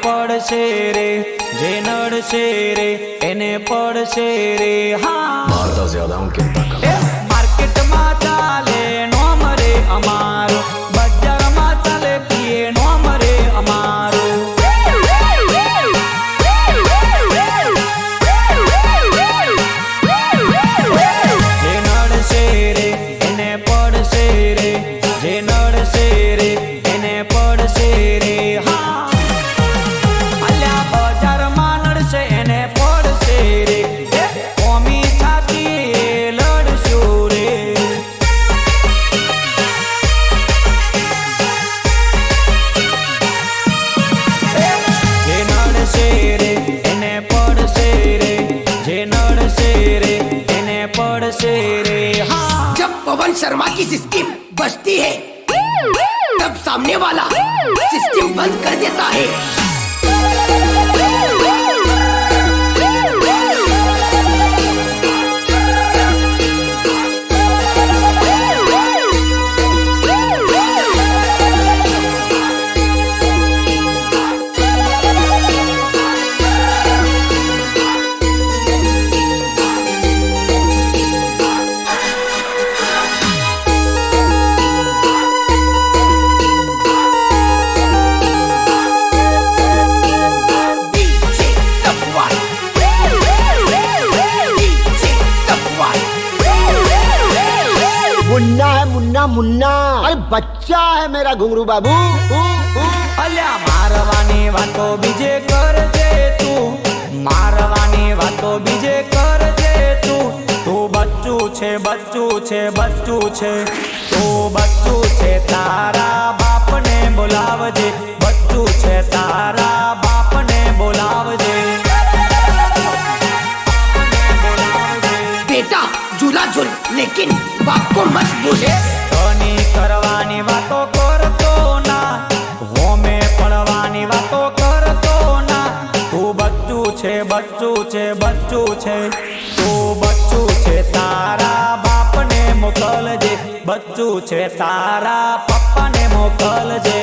પડશે રે, જે નડશે રે એને પડશે રે। हाँ मारता ज्यादा हूँ कितना कम। मार्केट में चाले नोम रे अमारो, बाजार में चाले पिए नोम रे अमारो। जे नड़से रे एने पड़से रे, जे नड़से रे एने पड़से रे। हाँ अल्या बाजार में नड़से एने पड़से रे, कोमी छाती लड़शो रे। जे नड़से रे एने पड़से रे, जे नड़से रे एने पड़से रे। हाँ जब पवन शर्मा की सिस्टम बजती है तब सामने वाला सिस्टम बंद कर देता है। मुन्ना है मुन्ना मुन्ना, अरे बच्चा है मेरा घुंगरू बाबू। अल्या मारवानी वातो बीजे करजे तू, मारवानी वातो बीजे करजे तू। तू बच्चू छे बच्चू छे बच्चू छे, तू बच्चू छे तारा बाप ने बोलावजे, बच्चू छे तारा बाप ने बोलावजे। बेटा झूला झूल लेकिन बाप को मत भूले। धनी करवानी वातो करतो ना, होमे पड़वानी वातो करतो ना। तू बच्चू छे बच्चू छे बच्चू छे, तू बच्चू छे तारा बाप ने मोकलजे, बच्चू छे तारा पप्पा ने मोकलजे।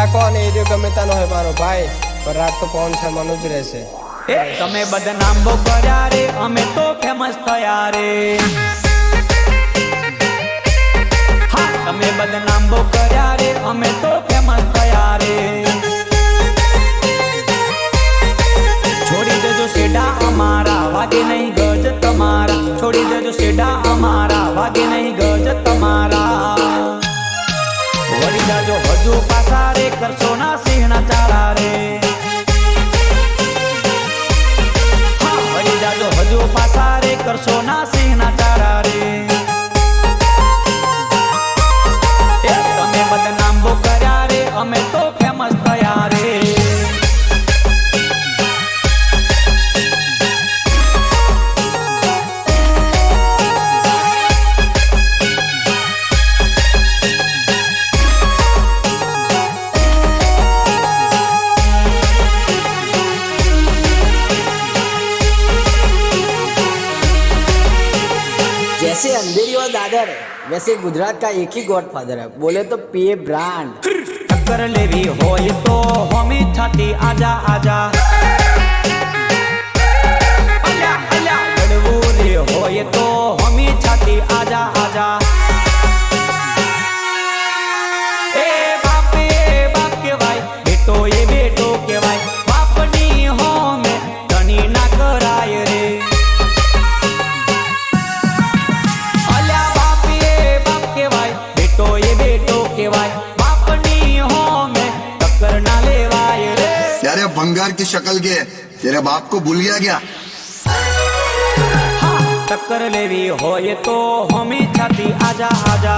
कौन एरियो गमे तानो है मारो भाई, पर रात तो पवन शर्मा नु ज रहशे। तमे बदनाम बो कर्या रे, अमे तो फेमस थया रे। हाँ तमे बदनाम बो कर्या रे, अमे तो फेमस थया रे। छोड़ी देजो सेडा अमारा, वागे नहीं गज तमारा। छोड़ी देजो सेडा अमारा, वागे नहीं गज तमारा। वरी जाजो हजू पासा रे, करशो ना सिंहना चारा रे। हाँ वरी जाजो हजू पासा रे, करशो ना सिंहना चारा रे। तमे बदनाम बो कर्या रे, अमे तो फेमस थया रे। जैसे अंधेरी और दादर है, वैसे गुजरात का एक ही गॉडफादर है, बोले तो पीए ब्रांड। टक्कर लेवी होय तो होमी छाती आजा आजा। अल्या अल्या लड़वू रे होय तो होमी छाती आजा आजा। ए बाप के भाई, बेटो ये बेटो के भाई। बापनी हो में धनी ना कराय रे। यारे भंगार की शक्ल के तेरे बाप को भूल गया क्या? हाँ टक्कर लेवी होय तो होमी छाती आजा आजा।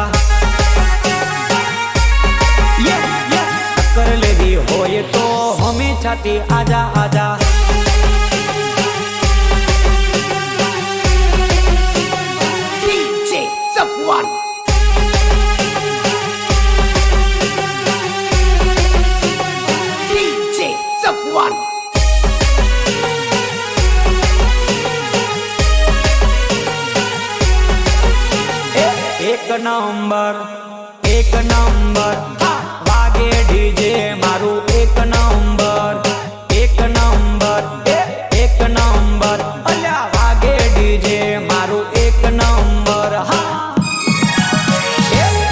ये टक्कर लेवी होय तो होमी छाती आजा आजा। DJ Safwan one. એક નંબર વાગે ડીજે મારું એક નંબર અલ્યા વાગે ડીજે મારું એક નંબર હા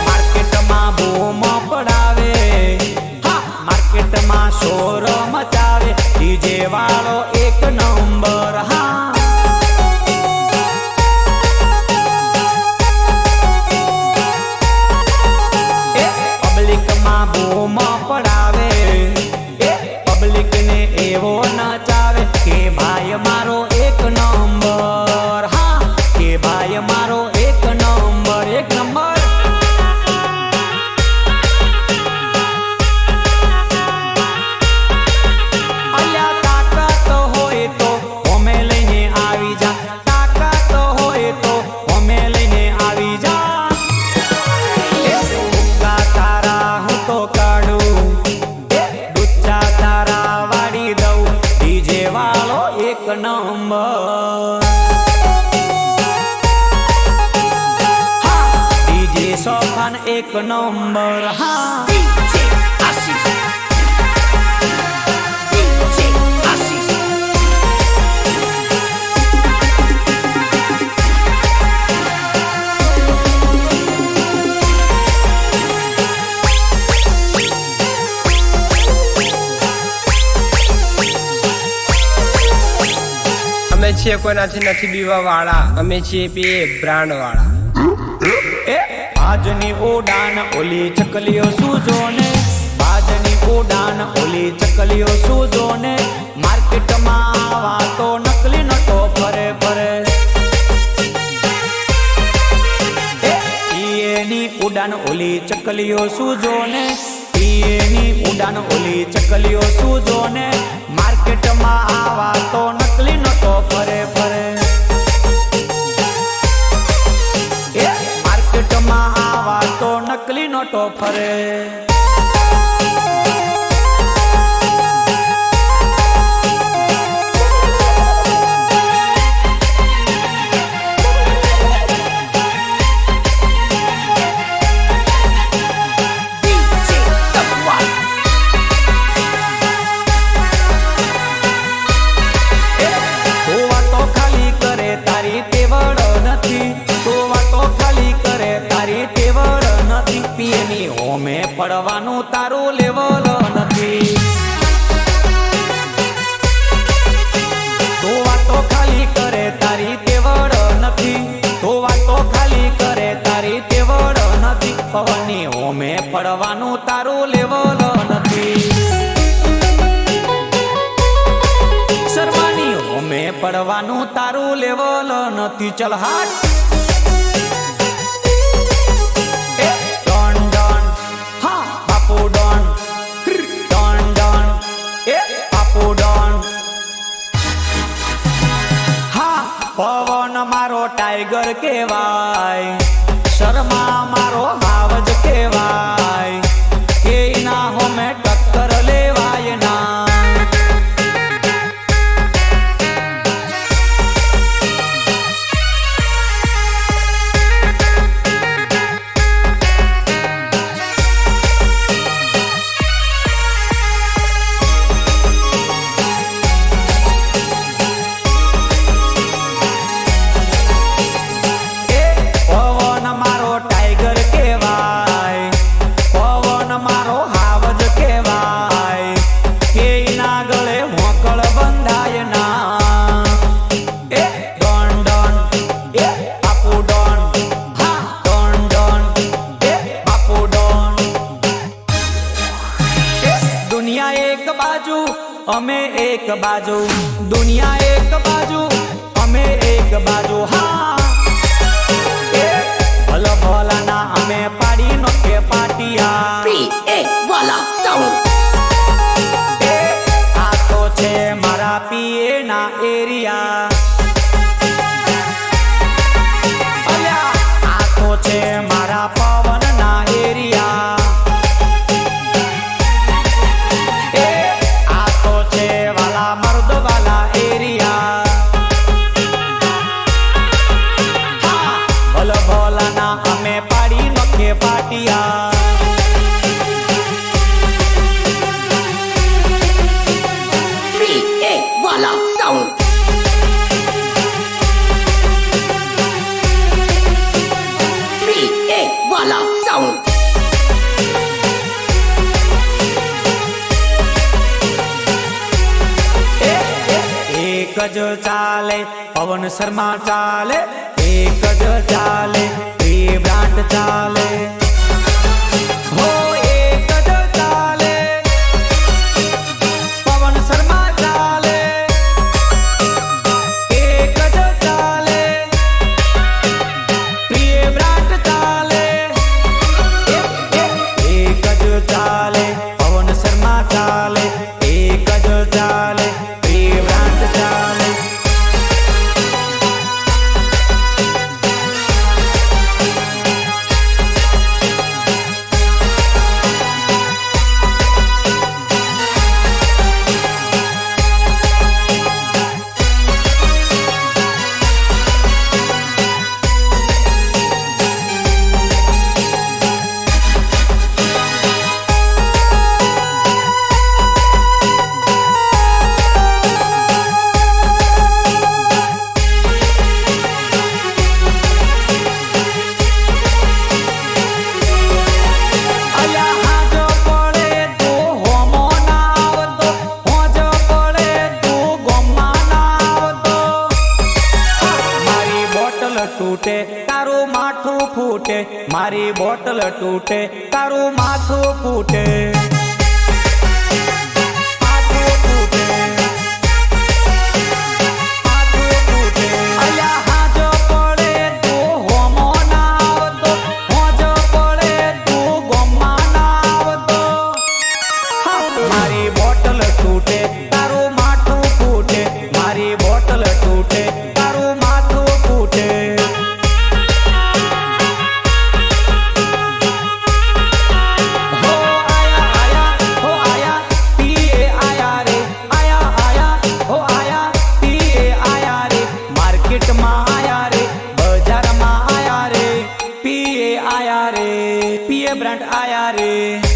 માર્કેટમાં બૂમ પડાવે હા માર્કેટમાં શોર મચાવે ડીજે વાળો એક નંબર હા બૂમ પડાવે પબ્લિક ને એવો નચાવે કે ભાઈ મારો એક નંબર હા કે ભાઈ મારો એક નંબર અલ્યા તાકાત હોય તો અમે લઈને આવી જા તાકાત હોય તો અમે લઈને આવી જા નંબર હા ડીજે સોફાન એક નંબર હા DJ Ashish. DJ Ashish. અમે છીએ કોઈનાથી નથી બીવા વાળા, અમે છીએ પીએ બ્રાન્ડ વાળા. આજની ઉડાન ઓલી ચકલીઓ સૂજો ને આજની ઉડાન ઓલી ચકલીઓ સૂજો ને માર્કેટમાં આવા તો નકલી નટો ફરે પીએની ઉડાન ઓલી ચકલીઓ સૂજો ને પીએની ઉડાન ઓલી ચકલીઓ સૂજો ને માર્કેટમાં આવા તો નકલી નટો ફરે માર્કેટમાં આવા તો નકલી નોટો ફરે DJ Safwan. તું વાતો ખાલી કરે તારી તેવડ નથી તું વાતો ખાલી કરે તારી તેવડ નથી પીએની હોમે પડવાનું તારું લેવલ નથી તું વાતો ખાલી કરે તારી તેવડ નથી તું વાતો ખાલી કરે તારી તેવડ નથી પવનની હોમે પડવાનું તારું લેવલ નથી શર્માની હોમે પડવાનું તારું લેવલ નથી ચલ હાટ પવન મારો ટાઈગર કેવાય શર્મા મારો હાવજ કેવાય કે ના હોમે ટક્કર લેવાય ના અમે એક બાજુ દુનિયા એક બાજુ અમે એક બાજુ હા ભલા ભલાના અમે પાડી નોખે પાટિયા PA વાલા સાઉન્ડ. આ તો છે મારા પીએ ના એરિયા અલ્યા આ તો છે મારા પવન ના એરિયા આ તો છે જ ચાલે પવન શર્મા ચાલે, એક જ ચાલે પ્રિય બ્રાન્ડ ચાલે, હો એક જ ચાલે પવન શર્મા ચાલે, એક જ ચાલે પ્રિય બ્રાન્ડ ચાલે, એક જ ચાલે પવન શર્મા ચાલે, એક જ ચાલે પ્રિય બ્રાન્ડ ચાલે. તૂટે તારું માથું ફૂટે, મારી બોટલ તૂટે તારું માથું ફૂટે, માથું ફૂટે, માથું ફૂટે. અલ્યા હાજો પડે તું હોમો ના આવતો, હોજો પડે તું ગોમમાં ના આવતો. મારી બોટલ તૂટે તારું માથું ફૂટે, મારી બોટલ તૂટે તારું માથું ફૂટે. માર્કેટમાં આયા રે, બજારમાં આયા રે, પીએ આયા રે, પીએ બ્રાન્ડ આયા રે.